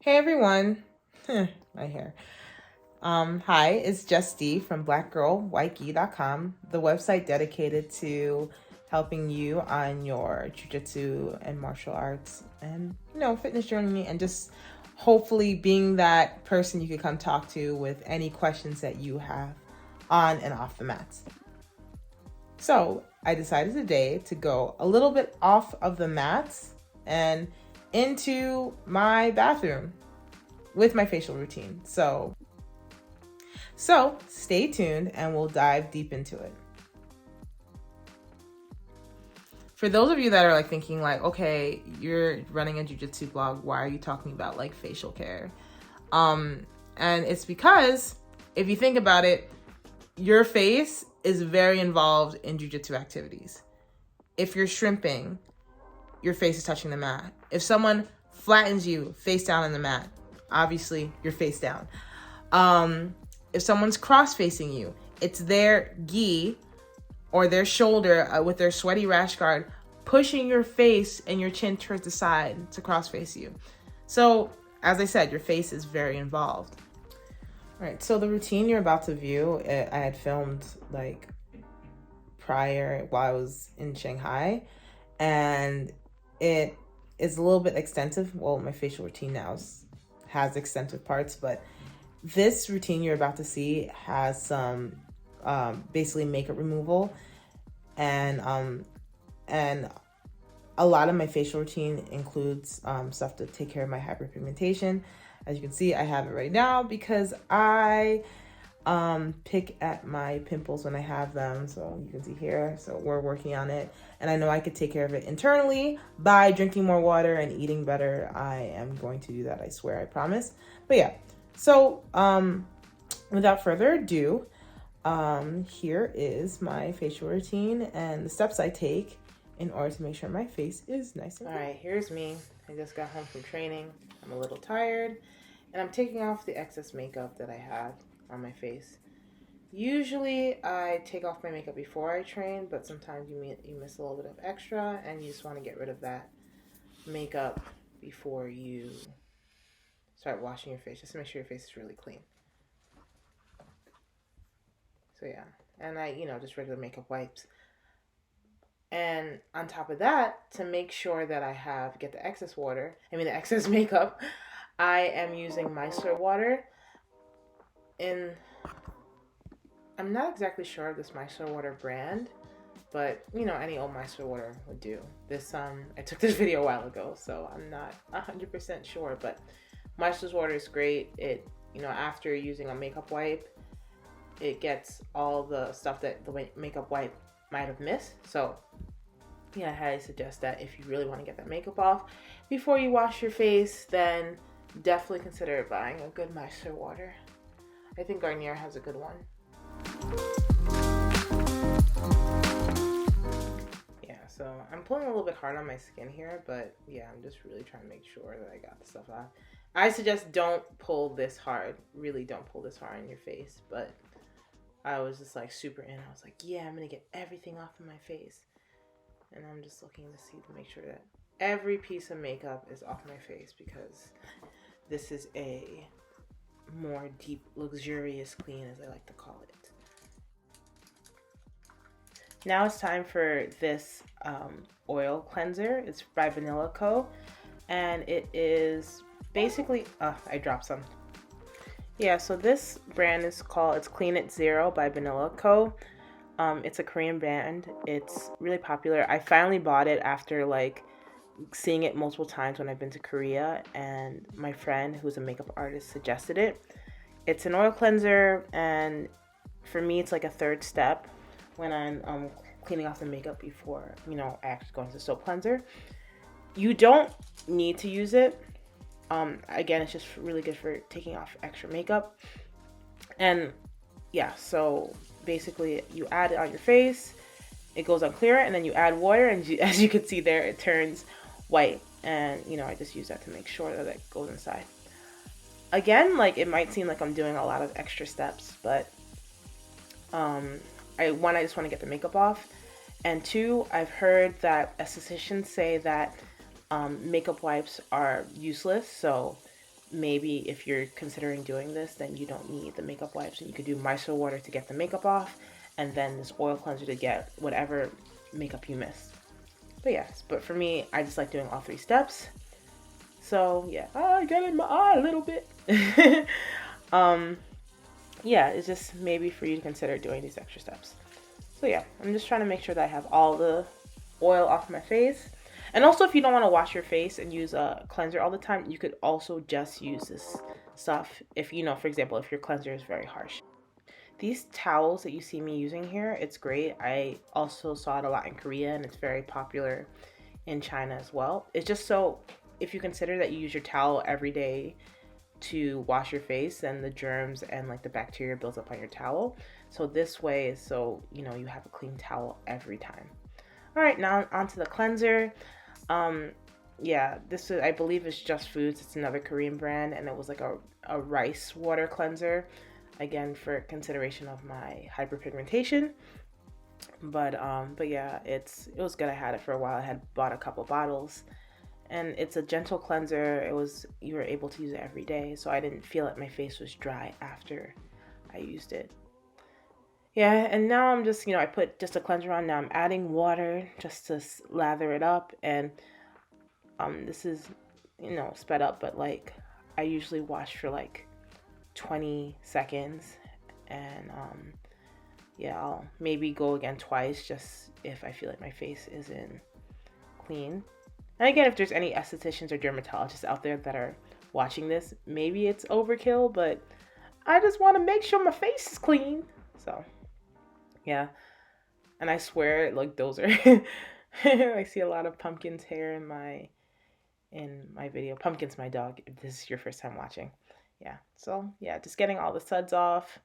Hey everyone. My hair. Hi, it's Just D from blackgirlwhitegi.com, the website dedicated to helping you on your jiu-jitsu and martial arts and fitness journey, and just hopefully being that person you could come talk to with any questions that you have on and off the mats. So I decided today to go a little bit off of the mats and into my bathroom with my facial routine. So stay tuned and we'll dive deep into it. For those of you that are like thinking like, okay, you're running a jiu-jitsu blog, why are you talking about like facial care? And it's because if you think about it, your face is very involved in jiu-jitsu activities. If you're shrimping, your face is touching the mat. If someone flattens you face down on the mat, obviously you're face down. If someone's cross-facing you, it's their gi or their shoulder with their sweaty rash guard pushing your face and your chin towards the side to cross-face you. So, as I said, your face is very involved. All right, so the routine you're about to view, I had filmed like prior while I was in Shanghai, and it is a little bit extensive. Well, my facial routine now has extensive parts, but this routine you're about to see has some basically makeup removal, and a lot of my facial routine includes stuff to take care of my hyperpigmentation. As you can see, I have it right now because I pick at my pimples when I have them. So you can see here, so we're working on it. And I know I could take care of it internally by drinking more water and eating better. I am going to do that, I swear, I promise. But yeah, so without further ado, here is my facial routine and the steps I take in order to make sure my face is nice and clean. All right, here's me. I just got home from training. I'm a little tired, and I'm taking off the excess makeup that I had on my face. Usually I take off my makeup before I train, but sometimes you miss a little bit of extra and you just want to get rid of that makeup before you start washing your face, just to make sure your face is really clean. So yeah, and I, just regular makeup wipes. And on top of that, to make sure that I get the excess the excess makeup, I am using micellar water. I'm not exactly sure of this micellar water brand, but any old micellar water would do. This I took this video a while ago, so I'm not 100% sure, but micellar water is great. It, after using a makeup wipe, it gets all the stuff that the makeup wipe might have missed. So yeah, I highly suggest that if you really want to get that makeup off before you wash your face, then definitely consider buying a good micellar water. I think Garnier has a good one. Yeah, so I'm pulling a little bit hard on my skin here, but yeah, I'm just really trying to make sure that I got the stuff off. I suggest don't pull this hard. Really don't pull this hard on your face, but I was just like super in. I was like, yeah, I'm gonna get everything off of my face. And I'm just looking to make sure that every piece of makeup is off my face, because this is a more deep, luxurious clean, as I like to call it. Now it's time for this oil cleanser. It's by Vanilla Co. And it is basically, I dropped some. Yeah, so this brand is called, it's Clean It Zero by Vanilla Co. It's a Korean brand. It's really popular. I finally bought it after like seeing it multiple times when I've been to Korea, and my friend who's a makeup artist suggested it. It's an oil cleanser, and for me it's like a third step when I'm cleaning off the makeup before actually going to the soap cleanser. You don't need to use it. Again, it's just really good for taking off extra makeup. And yeah, so basically you add it on your face, it goes on clear, and then you add water, and as you can see there, it turns white. And I just use that to make sure that it goes inside. Again, like, it might seem like I'm doing a lot of extra steps, but I just want to get the makeup off, and two, I've heard that estheticians say that makeup wipes are useless, so maybe if you're considering doing this, then you don't need the makeup wipes, and you could do micellar water to get the makeup off, and then this oil cleanser to get whatever makeup you missed. But yes, but for me, I just like doing all 3 steps. So yeah, I got in my eye a little bit. Yeah, it's just maybe for you to consider doing these extra steps. So yeah, I'm just trying to make sure that I have all the oil off my face. And also, if you don't want to wash your face and use a cleanser all the time, you could also just use this stuff if, you know, for example, if your cleanser is very harsh. These towels that you see me using here, it's great. I also saw it a lot in Korea, and it's very popular in China as well. It's just so, if you consider that you use your towel every day to wash your face, then the germs and like the bacteria builds up on your towel. So this way is so, you know, you have a clean towel every time. All right, now onto the cleanser. Yeah, this is, I believe it's Just Foods. It's another Korean brand, and it was like a rice water cleanser, again for consideration of my hyperpigmentation. But yeah, it was good. I had it for a while. I had bought a couple bottles, and it's a gentle cleanser. You were able to use it every day, so I didn't feel like my face was dry after I used it. Yeah, and now I'm just, I put just a cleanser on. Now I'm adding water just to lather it up, and this is, sped up, but like I usually wash for like 20 seconds, and yeah, I'll maybe go again twice just if I feel like my face isn't clean. And again, if there's any estheticians or dermatologists out there that are watching this, maybe it's overkill, but I just want to make sure my face is clean. So, yeah. And I swear, like, those are I see a lot of Pumpkin's hair in my video. Pumpkin's my dog, if this is your first time watching. Yeah. So, yeah, just getting all the suds off,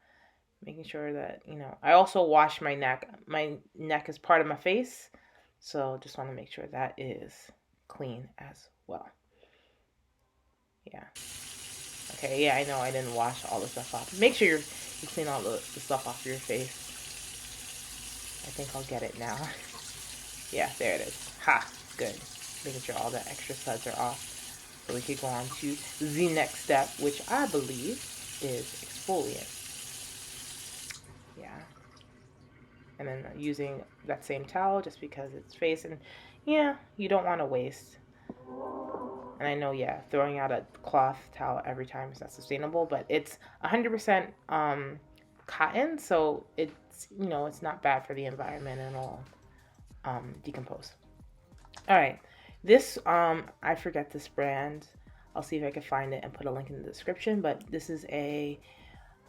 making sure that, I also wash my neck. My neck is part of my face, so just want to make sure that is clean as well. Yeah. Okay, yeah, I know I didn't wash all the stuff off. Make sure you clean all the stuff off your face. I think I'll get it now. Yeah, there it is. Ha! Good. Making sure all the extra suds are off. So we could go on to the next step, which I believe is exfoliant. Yeah. And then using that same towel just because it's face, and yeah, you don't want to waste. And I know, yeah, throwing out a cloth towel every time is not sustainable, but it's 100% cotton, so it's, it's not bad for the environment, and it'll decompose. All right, this, I forget this brand. I'll see if I can find it and put a link in the description, but this is a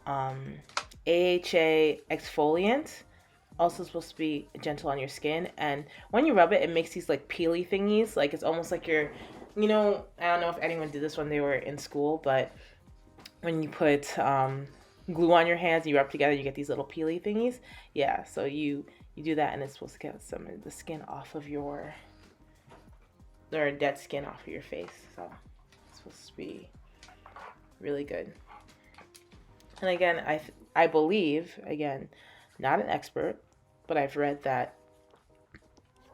AHA exfoliant. Also supposed to be gentle on your skin, and when you rub it, it makes these like peely thingies. Like it's almost like you're, I don't know if anyone did this when they were in school, but when you put glue on your hands and you rub together, you get these little peely thingies. Yeah, so you do that, and it's supposed to get some of the skin off of or dead skin off of your face. So it's supposed to be really good. And again, I believe, again, not an expert, but I've read that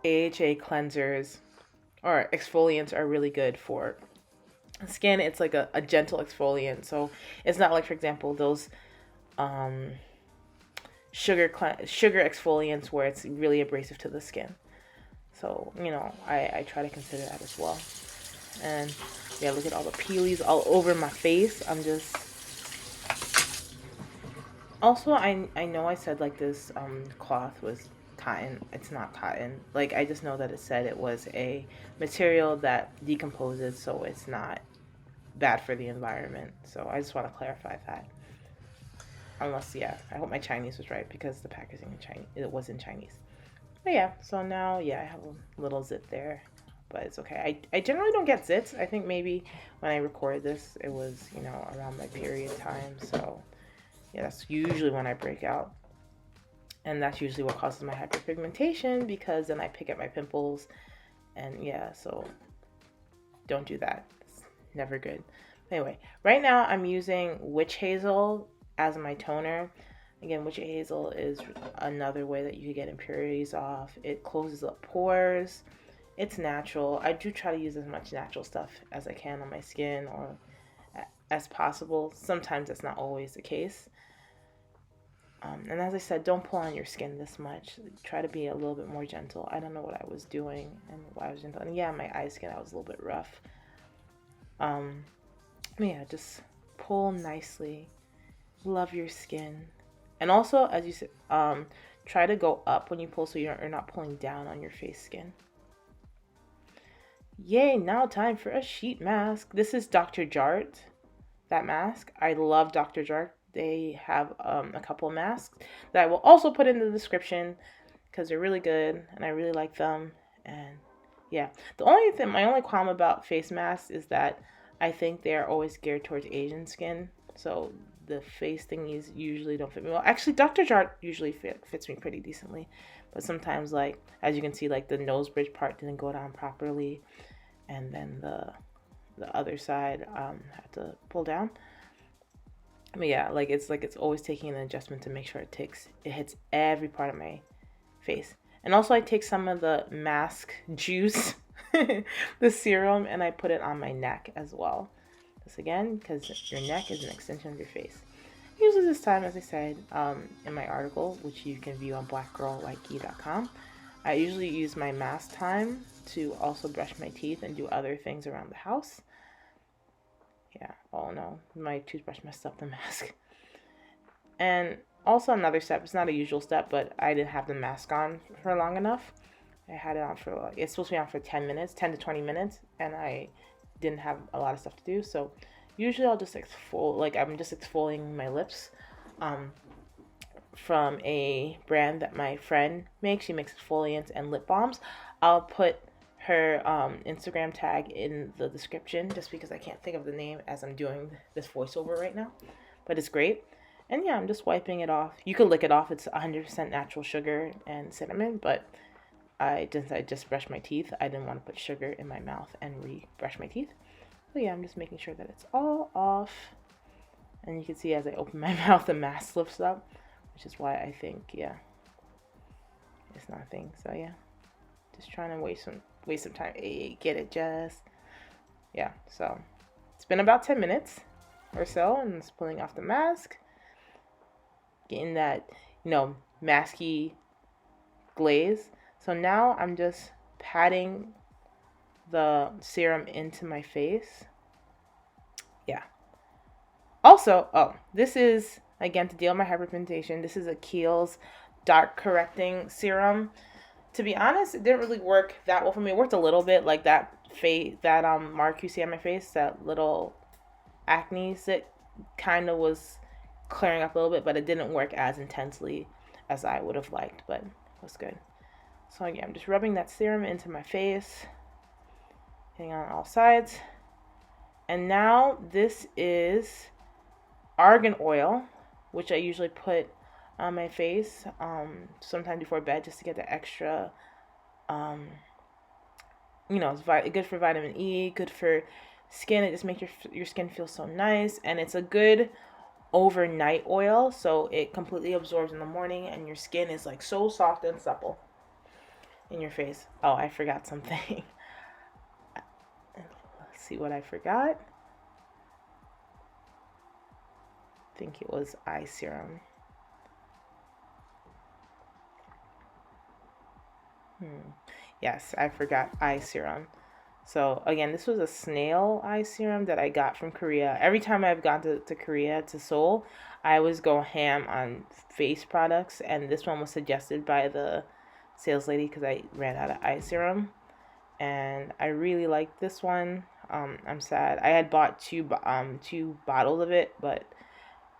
AHA cleansers or exfoliants are really good for skin. It's like a gentle exfoliant, so it's not like, for example, those sugar exfoliants where it's really abrasive to the skin. So I try to consider that as well. And yeah, look at all the peelies all over my face. I'm just also, I know I said like this cloth was cotton. It's not cotton. Like I just know that it said it was a material that decomposes, so it's not bad for the environment. So I just want to clarify that. Unless, yeah, I hope my Chinese was right because the packaging in Chinese, it was in Chinese. But yeah, so now, yeah, I have a little zit there, but it's okay. I generally don't get zits. I think maybe when I recorded this, it was, around my period time. So yeah, that's usually when I break out. And that's usually what causes my hyperpigmentation, because then I pick at my pimples. And yeah, so don't do that. It's never good. Anyway, right now I'm using witch hazel as my toner. Again, witch hazel is another way that you can get impurities off. It closes up pores. It's natural. I do try to use as much natural stuff as I can on my skin, or as possible. Sometimes that's not always the case. And as I said, don't pull on your skin this much. Try to be a little bit more gentle. I don't know what I was doing and why I was gentle. And yeah, my eye skin, I was a little bit rough. Yeah, just pull nicely. Love your skin. And also, as you said, try to go up when you pull so you're not pulling down on your face skin. Yay, now time for a sheet mask. This is Dr. Jart, that mask. I love Dr. Jart. They have a couple of masks that I will also put in the description because they're really good and I really like them. And yeah, my only qualm about face masks is that I think they are always geared towards Asian skin. So the face thingies usually don't fit me well. Actually, Dr. Jart usually fits me pretty decently. But sometimes, like, as you can see, like the nose bridge part didn't go down properly. And then the other side had to pull down. But yeah, it's always taking an adjustment to make sure it hits every part of my face. And also I take some of the mask juice, the serum, and I put it on my neck as well. This again, because your neck is an extension of your face. Usually this time, as I said, in my article, which you can view on blackgirllikekey.com, I usually use my mask time to also brush my teeth and do other things around the house. Yeah, oh no, my toothbrush messed up the mask. And also another step, it's not a usual step, but I didn't have the mask on for long enough. I had it on for, it's supposed to be on for 10 to 20 minutes, and I didn't have a lot of stuff to do. So usually I'll just I'm just exfoliating my lips from a brand that my friend makes. She makes exfoliants and lip balms. I'll put her Instagram tag in the description just because I can't think of the name as I'm doing this voiceover right now, but it's great. And yeah, I'm just wiping it off. You can lick it off. It's 100% natural sugar and cinnamon, but I just brushed my teeth. I didn't want to put sugar in my mouth and re-brush my teeth. So yeah, I'm just making sure that it's all off. And you can see as I open my mouth, the mask lifts up, which is why I think, yeah, it's not a thing. So yeah, just trying to waste some time. Hey, get it, Jess? Yeah, so it's been about 10 minutes or so, and it's pulling off the mask, getting that, masky glaze. So now I'm just patting the serum into my face. Yeah. Also, this is, again, to deal with my hyperpigmentation, this is a Kiehl's dark correcting serum. To be honest, it didn't really work that well for me. It worked a little bit, like that mark you see on my face, that little acne, it kind of was clearing up a little bit, but it didn't work as intensely as I would have liked, but it was good. So yeah, I'm just rubbing that serum into my face, hitting on all sides. And now this is argan oil, which I usually put on my face sometime before bed just to get the extra, it's good for vitamin E, good for skin. It just makes your skin feel so nice, and it's a good overnight oil, so it completely absorbs in the morning, and your skin is like so soft and supple in your face. Oh, I forgot something. Let's see what I forgot. I think it was eye serum. Yes, I forgot eye serum. So again, this was a snail eye serum that I got from Korea. Every time I've gone to Korea, to Seoul, I always go ham on face products, and this one was suggested by the sales lady because I ran out of eye serum, and I really liked this one. I'm sad. I had bought two bottles of it, but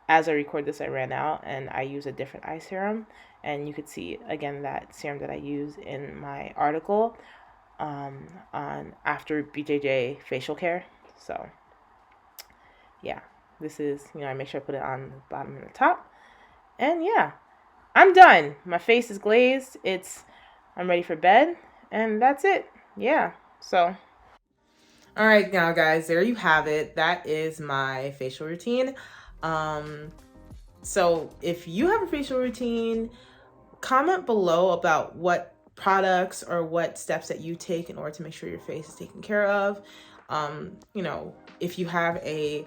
as I record this, I ran out, and I use a different eye serum. And you could see, again, that serum that I use in my article on after BJJ facial care. So, yeah, this is, I make sure I put it on the bottom and the top. And yeah, I'm done. My face is glazed. I'm ready for bed. And that's it. Yeah, so. All right, now, guys, there you have it. That is my facial routine. So if you have a facial routine, comment below about what products or what steps that you take in order to make sure your face is taken care of. You know, if you have a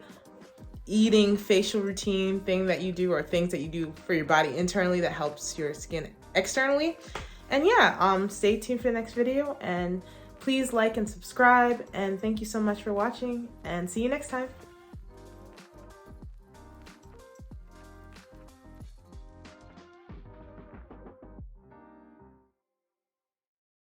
eating facial routine thing that you do, or things that you do for your body internally that helps your skin externally. And yeah, stay tuned for the next video, and please like and subscribe, and thank you so much for watching, and see you next time.